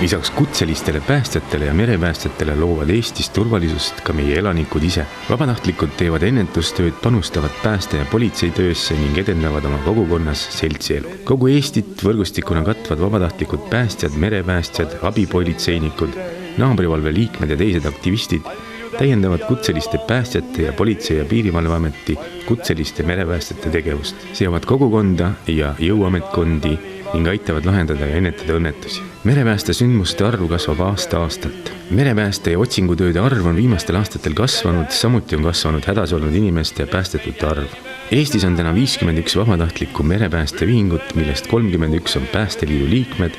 Lisaks kutselistele päästjatele ja merepäästjatele loovad Eestis turvalisust ka meie elanikud ise. Vabatahtlikud teevad ennetustööd, panustavad pääste- ja politseitöösse ning edendavad oma kogukonnas seltsielu. Kogu Eestit võrgustikuna katvad vabatahtlikud päästjad, merepäästjad, abipolitseinikud, naabrivalve liikmed ja teised aktivistid täiendavad kutseliste päästjate ja politsei- ja piirivalveameti kutseliste merepäästjate tegevust, seovad kogukonda ja jõuametkondi ning aitavad lahendada ja ennetada õnnetusi. Merepääste sündmuste arv kasvab aasta-aastalt. Merepääste ja otsingutööde arv on viimastel aastatel kasvanud, samuti on kasvanud hädas olnud inimeste ja päästetute arv. Eestis on täna 51 vabatahtlikku merepäästeühingut, millest 31 on Päästeliidu liikmed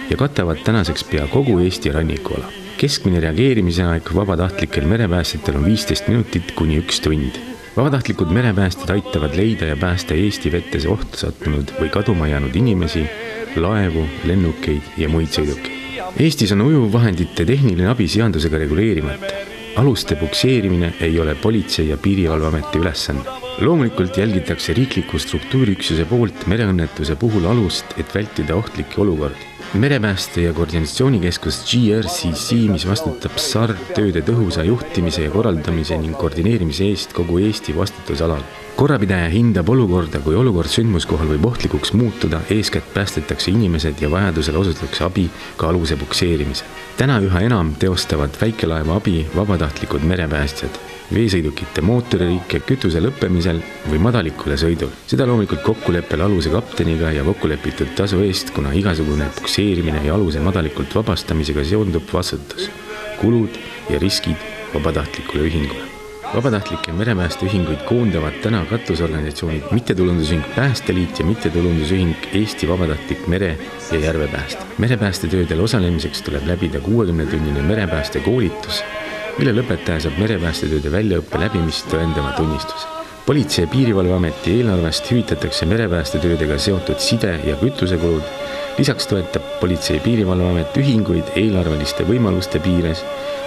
ja katavad tänaseks pea kogu Eesti rannikuala. Keskmine reageerimise aeg vabatahtlikel merepäästjatel on 15 minutit kuni 1 tund. Vabatahtlikud merepäästjad aitavad leida ja päästa Eesti vetes ohtu sattunud või kaduma jäänud inimesi, laevu, lennukeid ja muid sõidukeid. Eestis on ujuvvahendite tehniline abi seadusega reguleerimata. Aluste pukseerimine ei ole politsei- ja piirivalveameti ülesanne. Loomulikult jälgitakse riikliku struktuuriüksuse poolt mereõnnetuse puhul alust, et vältida ohtlikke olukordi. Merepääste- ja koordinatsioonikeskus GRCC, mis vastutab SAR-tööde tõhusa juhtimise ja korraldamise ning koordineerimise eest kogu Eesti vastutusalal. Korrapidaja hindab olukorda, kui olukord sündmuskohal võib ohtlikuks muutuda, eeskätt päästetakse inimesed ja vajadusel osutatakse abi ka aluse pukseerimisel. Täna üha enam teostavad väikelaeva abi vabatahtlikud merepäästjad, veesõidukite mootoririike kütuse lõppemisel või madalikule sõidul. Seda loomulikult kokkuleppel aluse kapteniga ja kokkulepitud tasu eest, kuna igasugune pukseerimine ja aluse madalikult vabastamisega seondub vastutus, kulud ja riskid vabatahtlikule ühingule. Vabatahtlikke merepäästeühinguid koondavad täna katusorganisatsioonid Mittetulundusühing Päästeliit ja Mittetulundusühing Eesti Vabatahtlik mere- ja järvepääste. Merepäästetöödel osalemiseks tuleb läbida 60-tunnine merepääste koolitus, mille lõpetaja saab merepäästetööde väljaõppe läbimist tõendava tunnistuse. Politsei- ja piirivalveameti eelarvest hüvitatakse merepäästetöödega seotud side- ja kütusekulud. Lisaks toetab Politsei- ja piirivalveamet ühinguid eelarveliste võimaluste piires,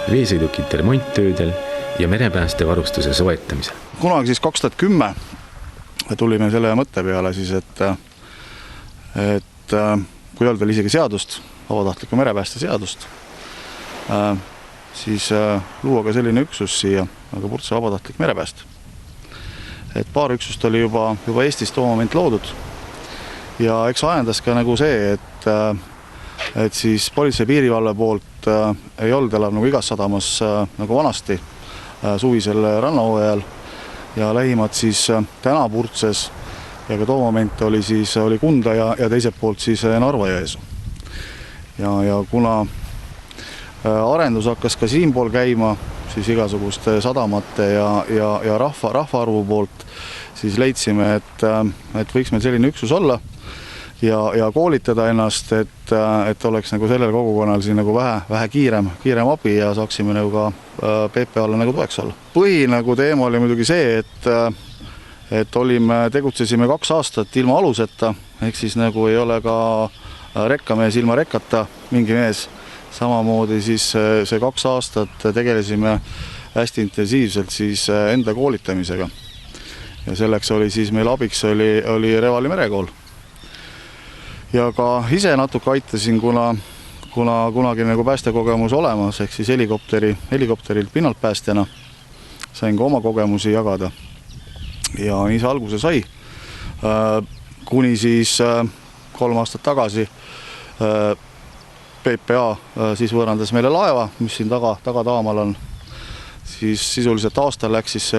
veesõidukite remonttöödel ja merepääste varustuse soetamisel. Kunagi siis 2010 tulime selle mõtte peale siis, et kui ei olnud veel isegi seadust, vabatahtliku merepääste seadust, siis luua ka selline üksus siia, nagu Purtse vabatahtlik merepääste. Et paar üksust oli juba Eestis too moment loodud ja eks ajendas ka nagu see, et siis politsei- ja piirivalve poolt ei olnud enam nagu igas sadamas nagu vanasti suvisel rannahooajal ja lähimad siis täna Purtses ja ka too moment oli Kunda ja teiselt poolt siis Narva-Jõesuu. Ja kuna arendus hakkas ka siinpool käima, siis igasuguste sadamate ja rahvaarvu poolt, siis leidsime, et võiks meil selline üksus olla ja koolitada ennast, et oleks nagu sellel kogukonnal siin nagu vähe kiirem abi ja saaksime nagu ka PPA-le nagu toeks olla. Põhi nagu teema oli muidugi see, et tegutsesime 2 aastat ilma aluseta, ehk siis nagu ei ole ka rekkamees ilma rekkata mingi mees. Samamoodi siis see 2 aastat tegelesime hästi intensiivselt siis enda koolitamisega. Ja selleks oli siis meil abiks oli Revali merekool. Ja ka ise natuke aitasin, kuna kunagi nagu päästekogemus olemas, ehk siis helikopterilt pinnalt päästjana sain ka oma kogemusi jagada. Ja nii see alguse sai, kuni siis 3 aastat tagasi PPA siis võõrandas meile laeva, mis siin taga taamal on. Siis sisuliselt aastal läks siis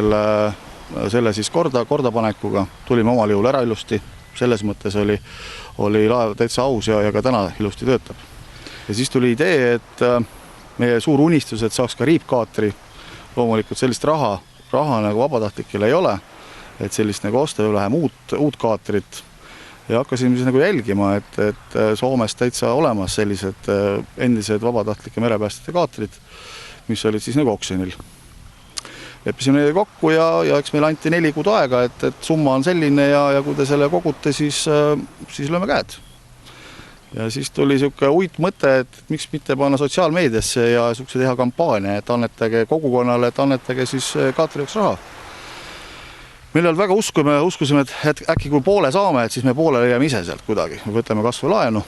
selle siis kordapanekuga. Tulime omal jõul ära ilusti. Selles mõttes oli laev täitsa aus ja ka täna ilusti töötab. Ja siis tuli idee, et meie suur unistus, et saaks ka riipkaatri. Loomulikult sellist raha nagu vabatahtlikele ei ole, et sellist nagu osta või läheme uut kaatrit. Ja hakkasime siis nagu jälgima, et Soomes täitsa olemas sellised endised vabatahtlike merepäästjate kaatrid, mis olid siis nagu oksjonil. Leppisime neile kokku ja eks meil anti 4 kuud aega, et summa on selline ja kui te selle kogute, siis lööme käed. Ja siis tuli siuke uitmõte, et miks mitte panna sotsiaalmeediasse ja siukse teha kampaania, et annetage kogukonnale, et annetage siis kaatri jaoks raha. Meil oli väga uskusime, et äkki kui poole saame, et siis me poole leiame ise sealt kuidagi. Me võtame kas või laenu.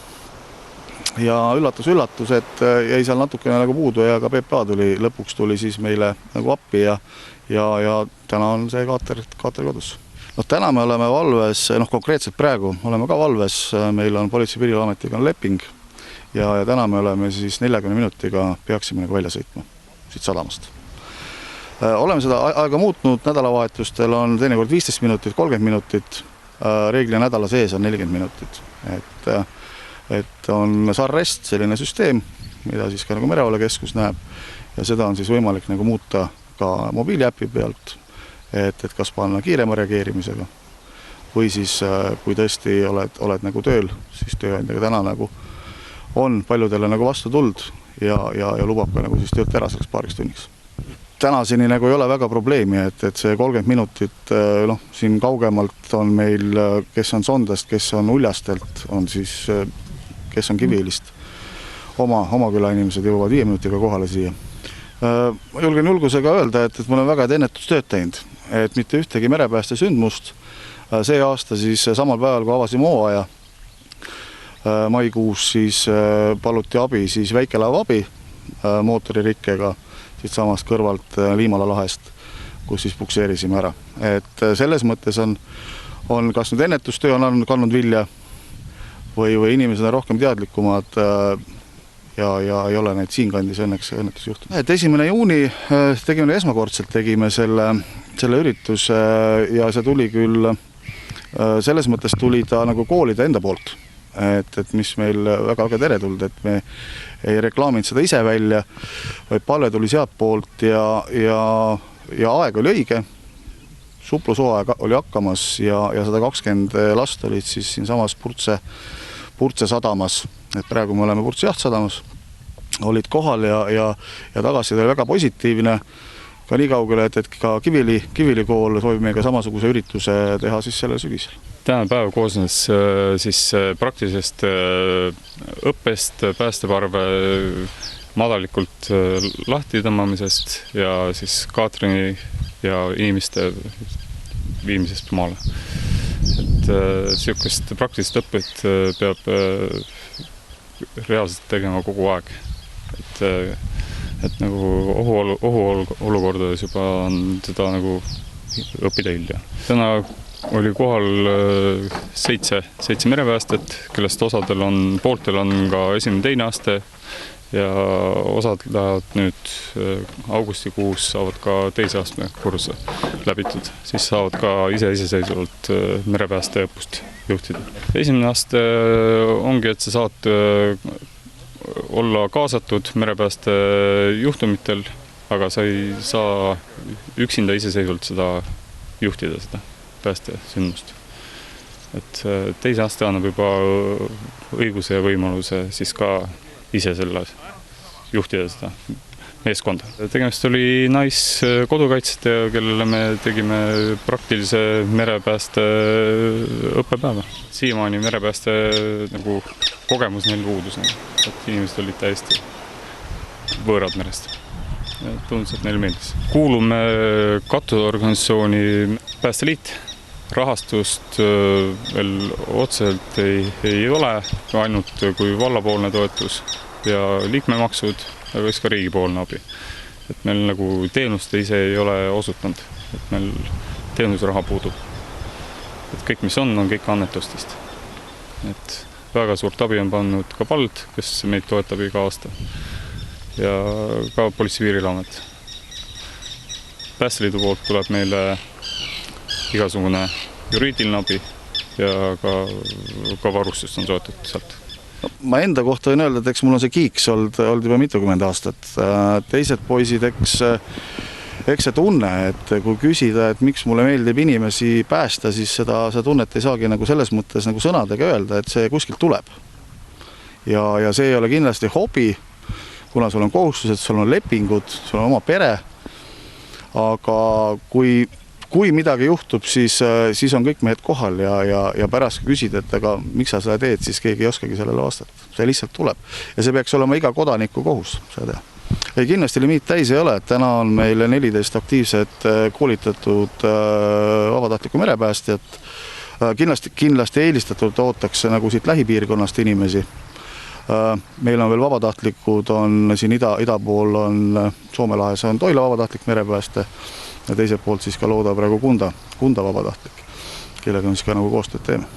ja üllatus, et jäi seal natukene nagu puudu ja ka PPA lõpuks tuli siis meile nagu appi ja täna on see kaater kodus. Täna me oleme valves, konkreetselt praegu oleme ka valves, meil on Politsei- ja Piirivalveametiga leping ja täna me oleme siis 40 minutiga peaksime nagu välja sõitma siit sadamast. Oleme seda aega muutnud, nädalavahetustel on teinekord 15 minutit, 30 minutit, reeglina nädala sees on 40 minutit. Et on SAR-REST selline süsteem, mida siis ka nagu Merevalvekeskus näeb ja seda on siis võimalik nagu muuta ka mobiiliäpi pealt, et kas panna kiirema reageerimisega või siis kui tõesti oled nagu tööl, siis tööandjaga täna nagu on paljudele nagu vastu tuld ja lubab ka nagu siis töölt ära selleks paariks tunniks. Tänaseni nagu ei ole väga probleemi, et see 30 minutit, siin kaugemalt on meil, kes on Sondast, kes on Uljastelt, on siis, kes on Kiviõlist, oma küla inimesed jõuavad 5 minutiga kohale siia. Ma julgen julgusega öelda, et ma olen väga ennetustööd teinud, et mitte ühtegi merepääste sündmust. See aasta siis samal päeval, kui avasime hooaja, maikuus siis paluti abi, siis väikelaeva abi mootoririkkega siit samast kõrvalt Liimala lahest, kus siis pukseerisime ära. Et selles mõttes on kas nüüd ennetustöö on kandnud vilja või inimesed on rohkem teadlikumad ja ei ole neid siinkandis õnneks õnnetusjuhtunud. Et 1. juuni tegime selle ürituse ja see tuli küll, selles mõttes tuli ta nagu koolide enda poolt. Et mis meil väga teretuld, et me ei reklaaminud seda ise välja, vaid palve tuli sealt poolt ja aeg oli õige, suplushooaeg oli hakkamas ja 120 last olid siis siin samas Purtse sadamas, et praegu me oleme Purtse jahtsadamas, olid kohal ja tagasiside oli väga positiivne, ka nii kaugele, et ka Kiviõli kool soovib meiega samasuguse ürituse teha siis sellel sügisel. Tänane päev koosnes siis praktilisest õppest, päästeparve madalikult lahti tõmbamisest ja siis kaatrini ja inimeste viimisest maale. Et sihukest praktilist õppet peab reaalselt tegema kogu aeg. Et nagu ohuolukordades juba on seda nagu õppida hilja. Täna oli kohal 7 merepäästet, kellest pooltel on ka 1.–2. aste ja osad lähevad nüüd augustikuus saavad ka 2. astme kursuse läbitud, siis saavad ka iseseisvalt merepäästeõppust juhtida. 1. aste ongi, et sa saad olla kaasatud merepääste juhtumitel, aga sa ei saa üksinda iseseisvalt seda juhtida, seda päästesündmust. Et 2. aste annab juba õiguse ja võimaluse siis ka ise selle juhtida seda meeskonda. Tegemist oli naiskodukaitsjatega, kellele me tegime praktilise merepääste õppepäeva. Siiamaani merepääste nagu kogemus neil puudus, et inimesed olid täiesti võõrad merest. Tundus, et neil meeldis. Kuulume katusorganisatsiooni Päästeliit. Rahastust veel otseselt ei ole, ainult kui vallapoolne toetus ja liikmemaksud, aga siis ka riigipoolne abi. Et meil nagu teenuste ise ei ole osutanud, et meil teenusraha puudub. Et kõik, mis on kõik annetustest. Et väga suurt abi on pannud ka vald, kes meid toetab iga aasta. Ja ka Politsei- ja Piirivalveamet. Päästeliidu poolt tuleb meile igasugune juriidiline abi ja ka varustust on soetatud sealt. Ma enda kohta võin öelda, et eks mul on see kiiks olnud juba mitukümmend aastat. Teised poisid, eks see tunne, et kui küsida, et miks mulle meeldib inimesi päästa, siis seda tunnet ei saagi nagu selles mõttes nagu sõnadega öelda, et see kuskilt tuleb. Ja see ei ole kindlasti hobi, kuna sul on kohustused, sul on lepingud, sul on oma pere, aga kui midagi juhtub, siis on kõik mehed kohal ja pärast küsida, et aga miks sa seda teed, siis keegi ei oskagi sellele vastata. See lihtsalt tuleb. Ja see peaks olema iga kodaniku kohus seda teha. Ei, kindlasti limiit täis ei ole, et täna on meil 14 aktiivset koolitatud vabatahtlikku merepäästjat. Kindlasti eelistatult ootakse nagu siit lähipiirkonnast inimesi. Meil on veel vabatahtlikud, on siin ida pool on Soome lahes on Toila vabatahtlik merepääste ja teiselt poolt siis ka looda praegu Kunda vabatahtlik, kellega on siis ka nagu koostööd teeme.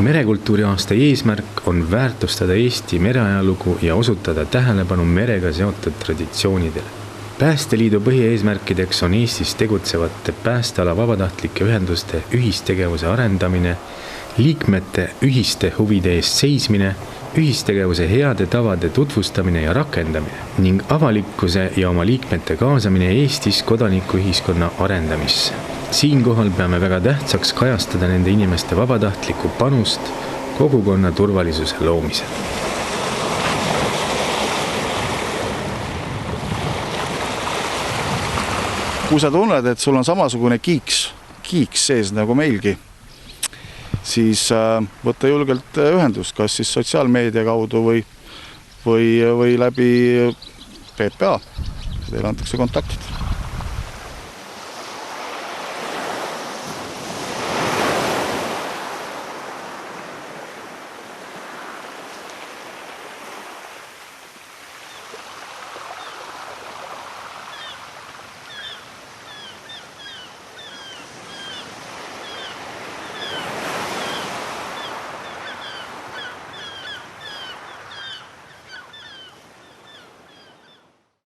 Merekultuuri aasta eesmärk on väärtustada Eesti mereajalugu ja osutada tähelepanu merega seotud traditsioonidele. Päästeliidu põhieesmärkideks on Eestis tegutsevate päästeala vabatahtlike ühenduste ühistegevuse arendamine, liikmete ühiste huvide eest seismine, ühistegevuse heade tavade tutvustamine ja rakendamine ning avalikkuse ja oma liikmete kaasamine Eestis kodanikuühiskonna arendamisse. Siinkohal peame väga tähtsaks kajastada nende inimeste vabatahtlikku panust kogukonna turvalisuse loomisel. Kui sa tunned, et sul on samasugune kiiks sees nagu meilgi, siis võtta julgelt ühendust, kas siis sotsiaalmeedia kaudu või läbi PPA. Teile antakse kontaktid.